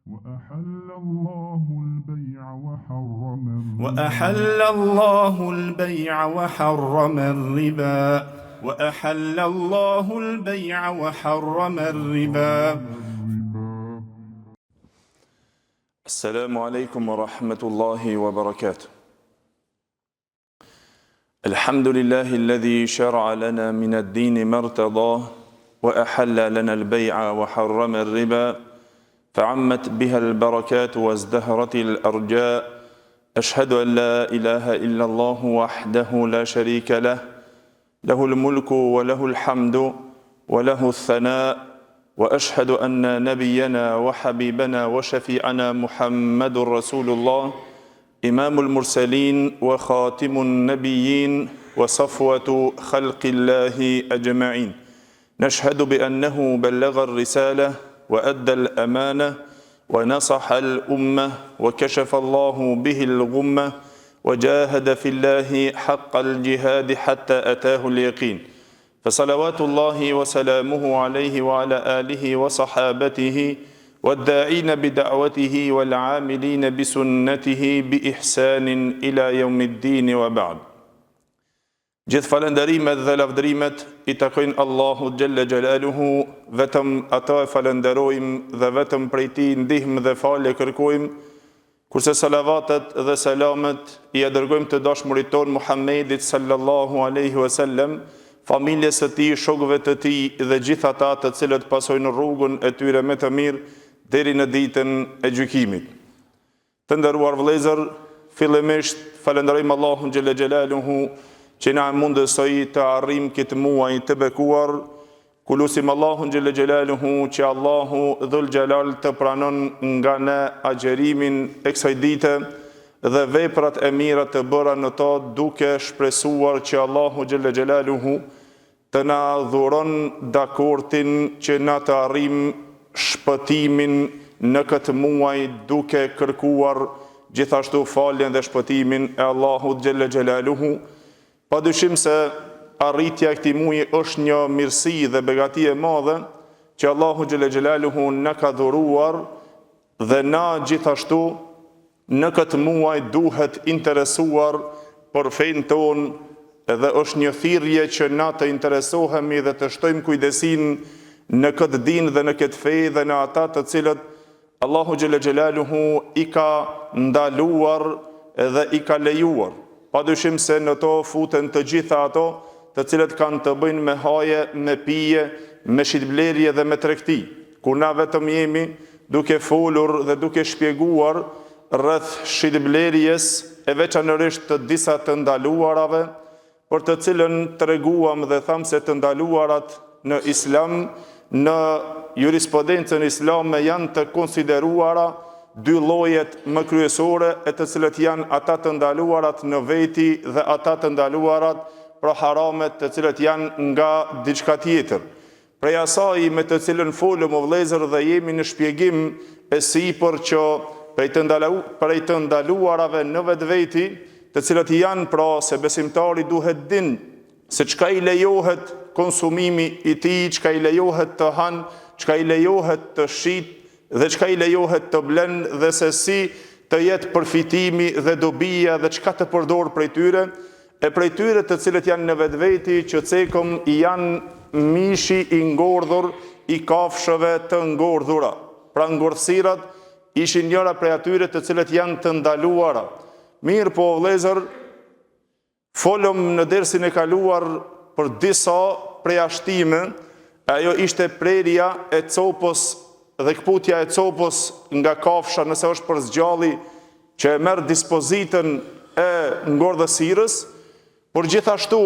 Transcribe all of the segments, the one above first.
وأحل الله البيع وحرم الربا وأحل الله البيع وحرم الربا. السلام عليكم ورحمة الله وبركاته. الحمد لله الذي شرع لنا من الدين ما ارتضاه وأحل لنا البيع وحرم الربا فعمت بها البركات وازدهرت الأرجاء. أشهد أن لا إله إلا الله وحده لا شريك له له الملك وله الحمد وله الثناء. وأشهد أن نبينا وحبيبنا وشفيعنا محمد رسول الله إمام المرسلين وخاتم النبيين وصفوة خلق الله أجمعين. نشهد بأنه بلغ الرسالة وأدى الأمانة ونصح الأمة وكشف الله به الغمة وجاهد في الله حق الجهاد حتى أتاه اليقين. فصلوات الله وسلامه عليه وعلى آله وصحابته والداعين بدعوته والعاملين بسنته بإحسان إلى يوم الدين وبعد. Gjithë falënderimet dhe lavdërimet I takojnë Allahut Gjelle Gjelaluhu, vetëm ata e falenderojmë dhe vetëm prej Tij ndihmë dhe falje kërkojmë, kurse salavatet dhe selamet I dërgojmë të dashmurit ton Muhammedit sallallahu alaihi wasallam, familjes së Tij, shokëve të Tij dhe gjithë ata të cilët pasojnë rrugën e tyre me të mirë deri në ditën e gjykimit. Të nderuar vëllezër, fillimisht falenderojmë Allahun Gjelle Gjelaluhu që na mundësoi të arrim këtë muaj të bekuar, kulusim Allahun Gjelle Gjelaluhu që Allahu Dhul Gjelal të pranon nga ne agjerimin e kësaj dite dhe veprat e mira të bëra në to, duke shpresuar që Allahu Gjelle Gjelaluhu të na dhuron dakortin që na të arrim shpëtimin në këtë muaj, duke kërkuar gjithashtu faljen dhe shpëtimin e Allahut Gjelle Gjelaluhu. Pa dyshim se arritja e këtij muaji është një mirësi dhe begati e madhe që Allahu Gjelle Gjelaluhu na ka dhuruar dhe na gjithashtu në këtë muaj duhet interesuar për fenë tonë, edhe është një thirrje që na të interesohemi dhe të shtojmë kujdesin në këtë dinë dhe në këtë fe dhe në ata të cilët Allahu Gjelle Gjelaluhu I ka ndaluar dhe I ka lejuar. Pa dyshim se në to futen të gjitha ato të cilët kanë të bëjnë me haje, me pije, me shitblerje dhe me tregti, ku na vetëm jemi duke folur dhe duke shpjeguar rreth shitblerjes e veçanërisht të disa të ndaluarave, për të cilën treguam dhe tham se të ndaluarat në Islam, në jurisprudencën islame janë të konsideruara dy llojet më kryesore, e të cilët janë ata të ndaluarat në veti dhe ata të ndaluarat pra haramet të cilët janë nga diçka tjetër. Prej asaj me të cilën folëm o vëllezër dhe jemi në shpjegim e sipër që prej të ndaluarave në vetveti, të cilët janë pra se besimtari duhet din se çka I lejohet konsumimi I tij, çka I lejohet të hanë, çka I lejohet të shit dhe çka I lejohet të blen dhe se si të jetë përfitimi dhe dobia dhe çka të përdor prej tyre, e prej tyre të cilët janë në vetveti që cekom janë mishi I ngordhur I kafshëve të ngordhura. Pra ngordhësirat ishin njëra prej atyre të cilët janë të ndaluara. Mirë po vëllezër, folëm në dersin e kaluar për disa përjashtime, ajo ishte prerja e copës dhe kputja e copës nga kafsha nëse është për zgjalli që e merr dispozitën e ngordhësirës, por gjithashtu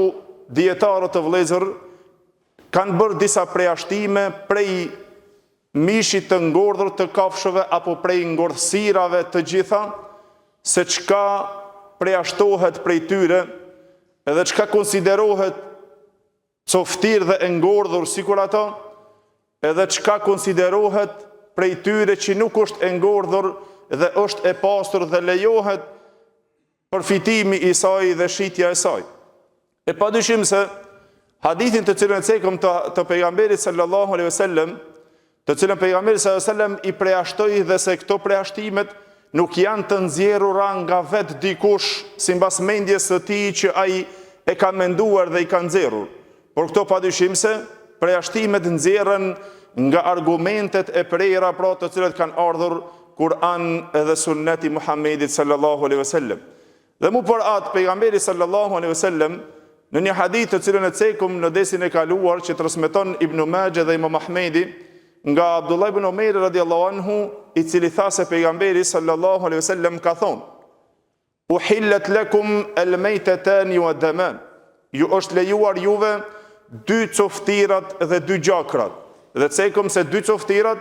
dietarët të vëllezër kanë bërë disa përjashtime prej mishit të ngordhur të kafshëve apo prej ngordhësirave të gjitha, se çka përjashtohet prej tyre edhe çka konsiderohet coftir dhe e ngordhur sikur ato, edhe çka konsiderohet prej tyre që nuk është e ngordhur dhe është e pastër dhe lejohet përfitimi I saj dhe shitja e saj. E padyshim se hadithin të cilën e cekëm të pejgamberit sallallahu alaihi wasallam, të cilën pejgamberi sallallahu alajhi wasallam i preashtoi dhe se këto preashtimet nuk janë të nxjerrura nga vetë dikush sipas mendjes së tij që ai e ka menduar dhe i ka nxjerrur. Por këto padyshim se preashtimet nxjerren nga argumentet e prera pra të cilat kanë ardhur Kur'an dhe Sunneti Muhammedit sallallahu alaihi wasallam. Dhe mu për atë pejgamberi sallallahu alaihi wasallam në një hadith të cilën e cekum në desin e kaluar që transmeton Ibn Majah dhe Imam Ahmedi nga Abdullah ibn Omer radiallahu anhu, i cili tha se pejgamberi sallallahu alaihi wasallam ka thonë: "Uhillat lakum al-maytatani wa daman." Ju është lejuar juve dy coftirat dhe dy gjakrat. Dhe cekum se dy coftirat,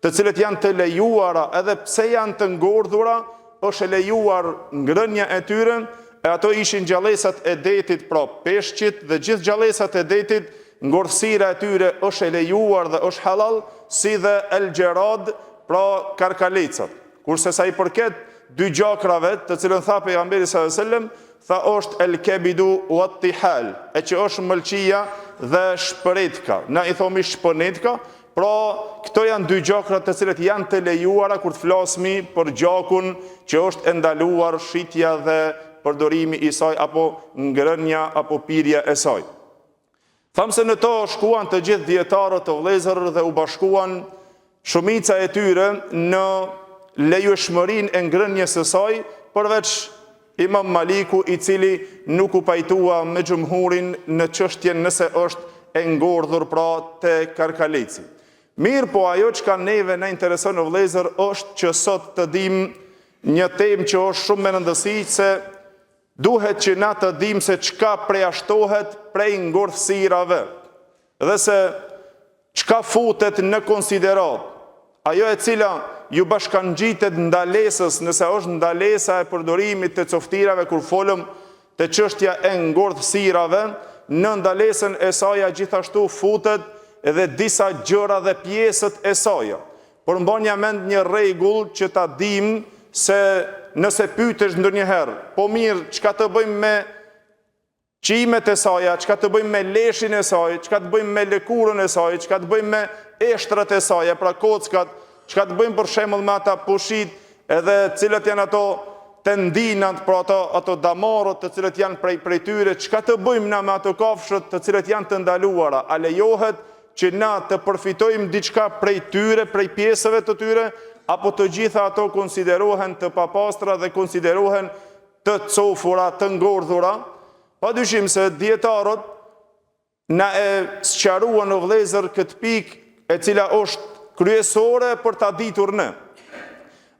të cilët janë të lejuara edhe pse janë të ngordhura, është e lejuar ngrënia e tyre, e ato ishin gjallësat e detit, pra peshqit dhe gjithë gjallësat e detit, ngordhësira e tyre është e lejuar dhe është halal, si dhe el gjerad, pra karkalecat. Kurse sa i përket dy gjakrave, të cilën tha pejgamberi sallallahu alajhi wasallam, tha është el kebidu wa tihal, e që është mëlçia dhe shpëretka. Na i thomi shpënetka, pra këto janë dy gjakrat të cilët janë të lejuara kur të flasmi për gjakun që është e ndaluar shitja dhe përdorimi i saj apo ngrënia apo pirja e saj. Thamë se në to shkuan të gjithë dietarët të vëllezër dhe u bashkuan shumica e tyre në lejueshmërinë e ngrënies së saj, përveç Imam Maliku, i cili nuk u pajtua me xhumhurin në çështjen nëse është e ngordhur pra te karkaleci. Mirë, po ajo që ka neve në intereson në vëllezër është që sot të dim një temë që është shumë me rëndësi, se duhet që na të dim se çka preashtohet prej ngordhësirave dhe se çka futet në konsiderat. Ajo e cila ju bashkangjitet ndalesës, nëse është ndalesa e përdorimit të coftirave kur folëm të çështja e ngordhësirave, në ndalesën e saj gjithashtu futet edhe disa gjëra dhe pjesët e saj. Por mbonja mend një rregull që ta dim, se nëse pyetesh ndonjëherë, po mirë, çka të bëjmë me qimet e saj, çka të bëjmë me leshin e saj, çka të bëjmë me lëkurën e saj, çka të bëjmë me eshtrat e saj, pra kockat, çka të bëjmë për shembull me ata pushit, edhe cilat janë ato tendinat, pra ato damarët të cilët janë prej tyre, çka të bëjmë na me ato kafshët të cilët janë të ndaluara? A lejohet që na të përfitojmë diçka prej tyre, prej pjesëve të tyre, apo të gjitha ato konsiderohen të papastra dhe konsiderohen të cofura, të ngordhura? Padyshim se dietarët na e sqaruan në vëllezër këtë pikë e cila është kryesore për ta ditur ne.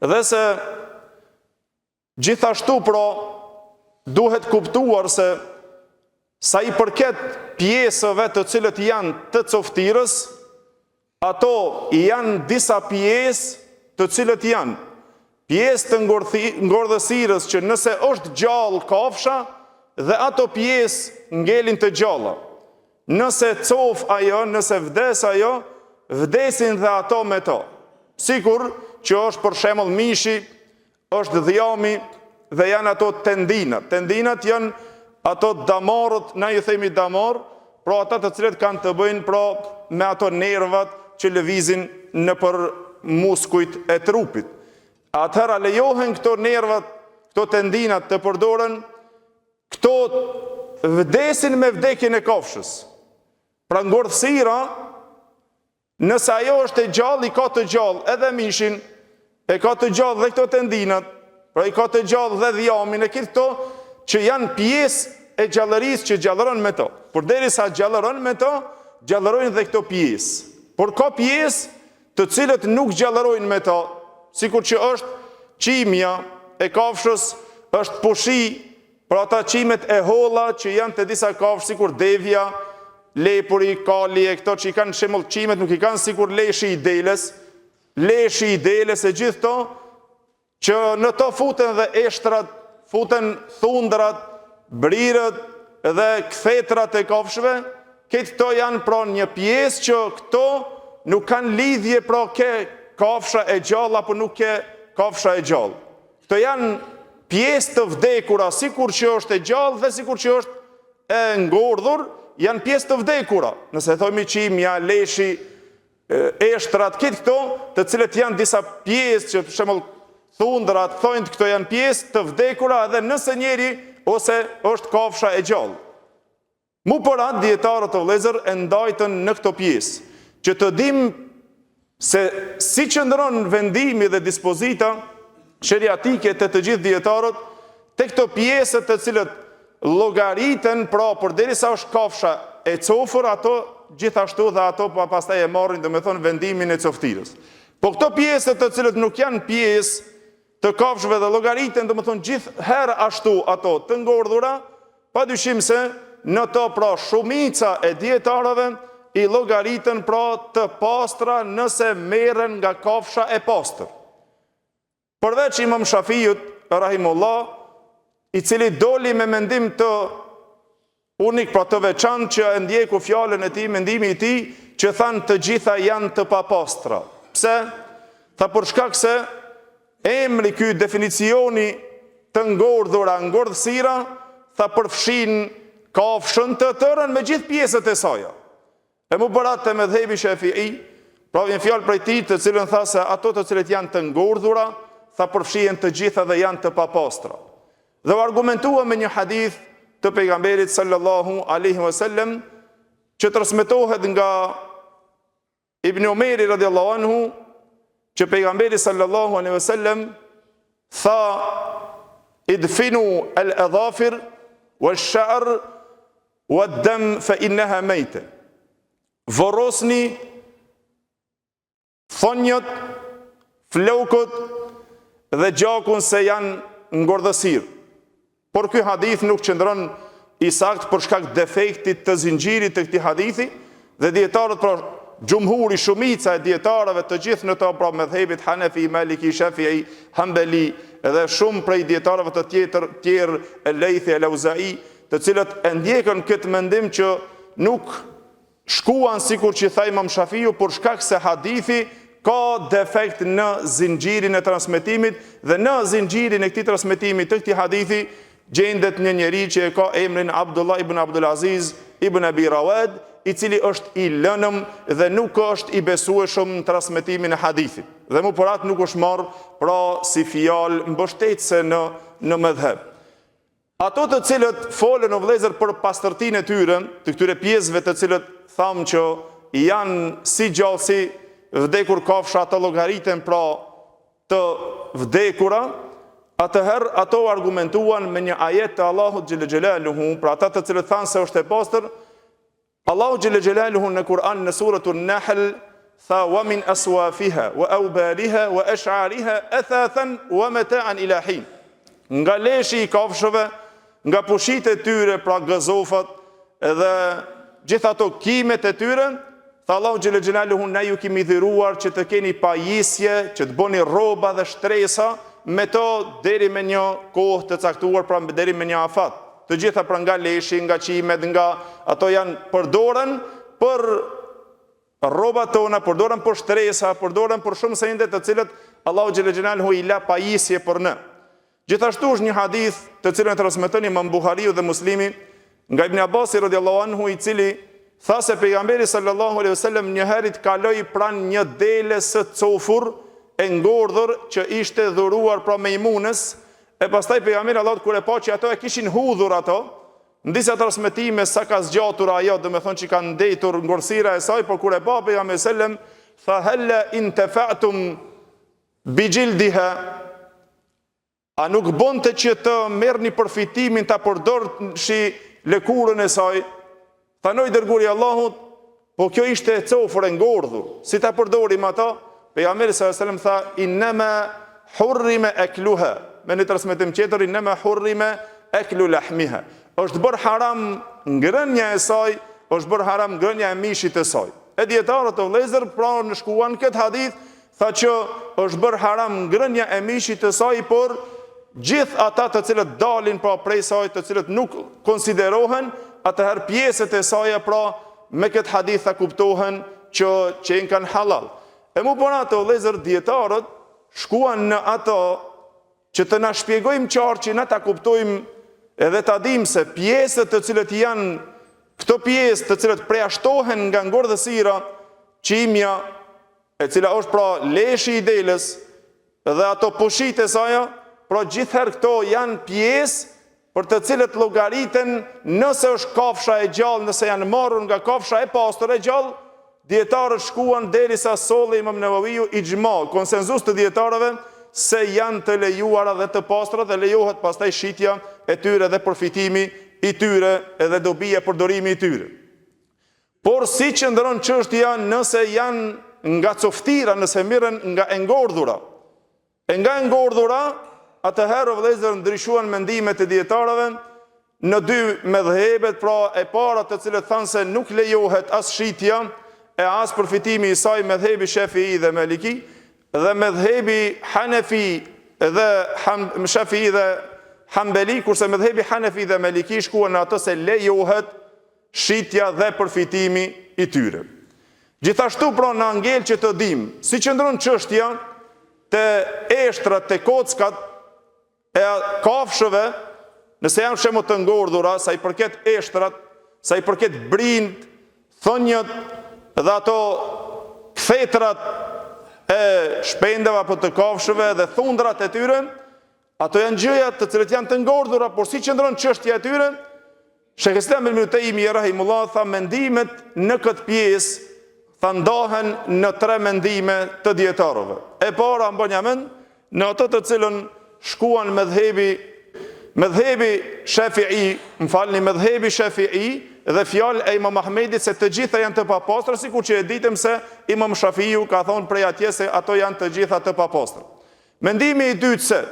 Dhe se gjithashtu pra duhet kuptuar se sa i përket pjesëve të cilët janë të coftirës, ato janë disa pjesë të cilët janë pjesë të ngordhësirës që nëse është gjallë kafsha, dhe ato pjesë ngelin të gjalla. Nëse cof ajo, nëse vdes ajo, vdesin dhe ato me to. Sikur që është për shembull mishi, është dhjami dhe janë ato tendinat. Tendinat janë ato damarët, na ju themi damar, pra ata të cilët kanë të bëjnë pra me ato nervat që lëvizin në për muskujt e trupit. Atëherë lejohen këto nervat, këto tendinat të përdoren, këto vdesin me vdekjen e kafshës. Pra ngordhësira, nëse ajo është e gjallë, i ka të gjallë edhe mishin, e ka të gjallë dhe këto tendinat, pra i ka të gjallë dhe dhjamin, e këto që janë pjesë e gjallërisë që gjallëron me to. Por derisa gjallëron me to, gjallërojnë dhe këto pjesë. Por ka pjesë të cilët nuk gjallërojnë me to, sikur që është qimja e kafshës, është pushi, pra ata qimet e holla që janë të disa kafshë, sikur devja, lepuri, kali, e këto që i kanë shembull qimet, nuk i kanë sikur leshi i deles e gjithë to, që në to futen dhe eshtrat, futen thundrat, brirët dhe kthetrat e kafshëve, këtë to janë pra një pjesë që këto nuk kanë lidhje pra ke kafsha e gjallë apo nuk ke kafsha e gjallë. Këto janë pjesë të vdekura, sikur që është e gjallë dhe sikur që është e ngordhur, janë pjesë të vdekura. Nëse thojmë qimja, leshi, eshtrat, këto, të cilët janë disa pjesë që për shembull thundrat thonë këto janë pjesë të vdekura edhe nëse njeri ose është kafsha e gjallë. Mu për atë dietarët të vëllezër e ndajtën në këto pjesë, që të dim se si qëndron vendimi dhe dispozita sheriatike të gjithë dietarët te këto pjesë të cilët llogariten, pra përderisa është kafsha e cofër, ato gjithashtu dhe ato pastaj e marrin domethënë vendimin e coftirës. Po këto pjesë të cilët nuk janë pjesë të kafshëve dhe llogariten domethënë gjithherë ashtu ato të ngordhura, padyshim se në to pra shumica e dietarëve i llogaritën pra të pastra nëse merren nga kafsha e pastër. Përveç Imam Shafiut rahimullah, i cili doli me mendim të unik, pra të veçantë, që e ndjeku fjalën e tij, mendimi i tij, që thanë të gjitha janë të papastra. Pse? Tha për shkak se emri ky definicioni të ngordhura, ngordhësira, tha përfshin kafshën të tërën me gjithë pjesët e saj. E mu bërat të medhebi Shafi'i, pra vjen fjalë prej tij të cilën tha se ato të cilët janë të ngordhura, tha përfshihen të gjitha dhe janë të papastra. Dhe u argumentua me një hadith të pejgamberit sallallahu alaihi wasallam që transmetohet nga Ibn Umeri radhiyallahu anhu, që pejgamberi sallallahu alaihi wasallam tha idfinu al-adhafir wash-sha'r wad-dam fa innaha mayta. Vorosni thonjët, flokët dhe gjakun se janë ngordhësirë. Por ky hadith nuk qëndron i sakt për shkak defektit të zinxhirit të këtij hadithi, dhe dietarët pra xhumhuri, shumica e dietarëve të gjithë në to pra medhebit Hanefi, Maliki, Shafi'i, Hanbali dhe shumë prej dietarëve të tjerë El-Laythi, El-Auza'i, të cilët e ndjekën këtë mendim që nuk shkuan sikur që tha Imam Shafiu për shkak se hadithi ka defekt në zinxhirin e transmetimit, dhe në zinxhirin e këtij transmetimi të këtij hadithi gjendet një njeri që e ka emrin Abdullah ibn Abdul Aziz ibn Abi Rawad, i cili është i lënëm dhe nuk është i besueshëm në transmetimin e hadithit. Dhe mu për atë nuk është marrë pra si fjalë mbështetëse në mëdheb. Ato të cilët folën o vëllezër për pastërtinë e tyre, të këtyre pjesëve të cilët thamë që janë si gjallë si vdekur kafsha, të llogariten pra të vdekura, atëherë ato argumentuan me një ajet të Allahut xhelle xhelaluhu, pra ata të cilët thanë se është e pastër, Allahu xhelle xhelaluhu në Kur'an në suratun Nahl tha wa min aswafiha wa awbaliha wa ash'ariha athathan wa mata'an ila hin. Nga leshi i kafshëve, nga pushit e tyre, pra gazofat edhe gjitha ato kimet e tyre, tha Allahu xhelle xhelaluhu na ju kemi dhiruar që të keni pajisje, që të bëni rroba dhe shtresa me to deri me një kohë të caktuar, pra deri me një afat. Të gjitha pra nga leshi, nga qimet, nga ato janë përdoren për rrobat tona, përdoren për shtresa, përdoren për shumë sende të cilët Allahu xhelle xhelaluhu i la pajisje për ne. Gjithashtu është një hadith të cilën transmeton Imam Buhariu dhe Muslimi nga Ibn Abbas radhiyallahu anhu, i cili tha se pejgamberi sallallahu alaihi wasallam një herë kaloi pranë një dele së cofur e ngordhur që ishte dhuruar pra Mejmunës, e pastaj pejgamberi Allahut kur e pa që ato e kishin hudhur ato, në disa transmetime sa ka zgjatur ajo, domethënë që kanë ndetur ngordhësira e saj, por kur e pa pejgamberi sallam tha halla intafa'tum bi jildiha, a nuk bonte që të merrni përfitimin, ta përdorni lëkurën e saj? Thanoi dërguari i Allahut, po kjo ishte e cofër e ngordhur, si ta përdorim ata? Pejgamberi sallallahu alajhi wasallam tha inma hurrima akluha, me një transmetim tjetër inma hurrima aklu lahmiha, është bërë haram ngrënia e saj, është bërë haram ngrënia e mishit të saj. E dietarët e vëllezër pra në shkuan këtë hadith, tha që është bërë haram ngrënia e mishit të saj, por gjithë ata të cilët dalin pra prej saj, të cilët nuk konsiderohen, atëherë pjesët e saj pra me këtë hadith tha kuptohen që i kanë halal. E mu për ato vëllezër dietarët shkuan në ato që të na shpjegojmë qartë, që na ta kuptojmë edhe ta dim se pjesët të cilët janë këto pjesë të cilët preashtohen nga ngordhësira, qimja, e cila është pra leshi i delës dhe ato pushit e saja, pra gjithherë këto janë pjesë për të cilët llogariten nëse është kafsha e gjallë, nëse janë marrur nga kafsha e pastër e gjallë, dietarët shkuan derisa solli Imam Nevaviu ixhma, konsenzus të dietarëve se janë të lejuara dhe të pastra dhe lejohet pastaj shitja e tyre dhe përfitimi i tyre edhe dobia e përdorimi i tyre. Por si qëndron çështja nëse janë nga coftira, nëse mirën nga engordhura. E nga engordhura, atëherë vëllezër ndryshuan mendimet e dietarëve në dy medhhebet, pra e para të cilët thanë se nuk lejohet as shitja e as përfitimi i saj, medhhebi Shafii dhe Maliki, dhe medhhebi Hanefi dhe Shafii dhe Hanbeli, kurse medhhebi Hanefi dhe Maliki shkuan në atë se lejohet shitja dhe përfitimi i tyre. Gjithashtu pra në angel që të dim, si qëndron çështja të eshtrat, të kockat e kafshëve, nëse janë shemo të ngordhura, sa i përket eshtrat, sa i përket brind, thonjët dhe ato thetrat e shpendeve apo të kafshëve dhe thundrat e tyre, ato janë gjëja të cilët janë të ngordhura, por si qëndron çështja e tyre, Shejh Islam Ibn Taymi rahimullah tha mendimet në këtë pjesë tha ndahen në tre mendime të dietarëve. E para mbonja mend në ato të cilën shkuan medhhebi Shafii, medhhebi Shafii dhe fjalë e Imam Ahmedit se të gjitha janë të papastra, sikur që e ditëm se Imam Shafiu ka thonë prej atje se ato janë të gjitha të papastra. Mendimi i dytë se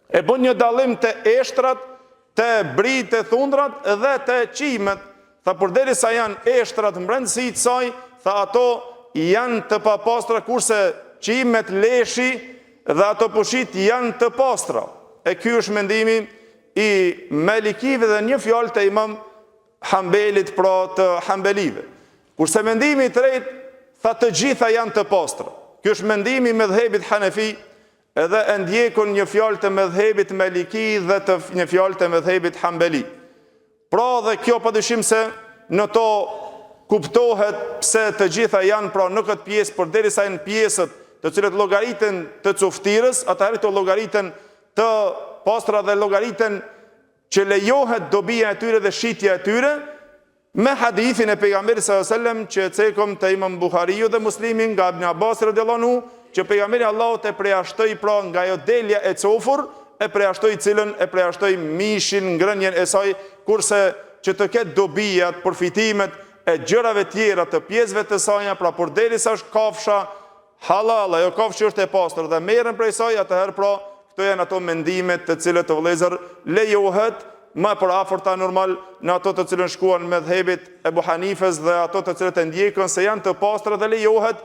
e bën një dallim të eshtrat, të brit, të thundrat dhe të qimet, tha përderisa janë eshtrat mbrëmësi të saj, tha ato janë të papastra, kurse qimet, leshi dhe ato pushit janë të pastra. E ky është mendimi i Malikive dhe një fjalë të Imam Hanbelit, pra të Hanbelive. Kurse mendimi i tretë tha të gjitha janë të pastra. Ky është mendimi i medhhebit Hanefi edhe e ndjekun një fjalë të medhhebit Maliki dhe një fjalë të medhhebit Hanbeli. Pra dhe kjo padyshim se në to kuptohet pse të gjitha janë pra në këtë pjesë, përderisa janë pjesët të cilët llogariten të coftirës, atëherë të llogariten të pastra dhe llogariten që lejohet dobia e tyre dhe shitja e tyre, me hadithin e pejgamberit sallallahu alajhi wasallam që cekom te Imam Buhariu dhe Muslimi nga Ibn Abbas radhiyallahu anhu, që pejgamberi Allahut e përjashtoi pra nga ajo delja e cofur, e përjashtoi cilën, e përjashtoi mishin, ngrënien e saj, kurse që të ketë dobijat, përfitimet e gjërave tjera të pjesëve të saj, pra përderisa është kafsha halal, ajo kafshë është e pastër dhe merren prej saj, atëherë pra këto janë ato mendimet të cilët të vëllezër lejohet më për afërta normal në ato të cilën shkuan medhhebit Ebu Hanifes dhe ato të cilët e ndjekën se janë të pastra dhe lejohet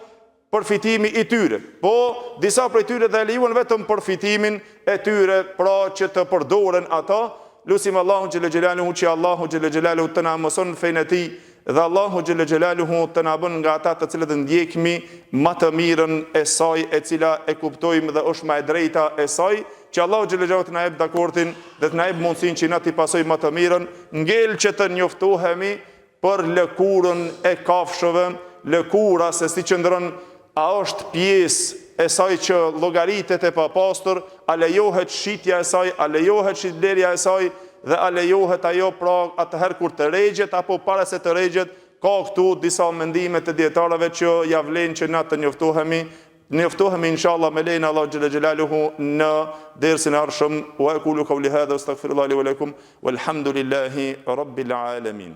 përfitimi i tyre. Po, disa prej tyre dhe lejuan vetëm përfitimin e tyre, pra që të përdoren ata. Lusim Allahu xhelle xhelaluhu që Allahu xhelle xhelaluhu të na mëson fenë e tij dhe Allahu xhelle xhelaluhu të na bën nga ata të cilët ndjekmi më të mirën e saj, e cila e kuptojmë dhe është më e drejta e saj, që Allahu xhelle xhelaluhu të na jep dakortin dhe të na jep mundësinë që na të pasojmë më të mirën, ngel që të njoftohemi për lëkurën e kafshëve, lëkura se si qëndron, a është pjesë e saj që llogaritet e papastër, a lejohet shitja e saj, a lejohet shitblerja e saj, dhe a lejohet ajo pra atëherë kur të regjet, apo para se të regjet, ka këtu disa mendime të dietarëve që ja vlen që na të njoftohemi inshallah me lejen e Allahu xhelle xhelaluhu në dersin e ardhshëm. Wa aqulu qawli hadha astaghfirullahi li wa lakum walhamdulillahi rabbil alamin.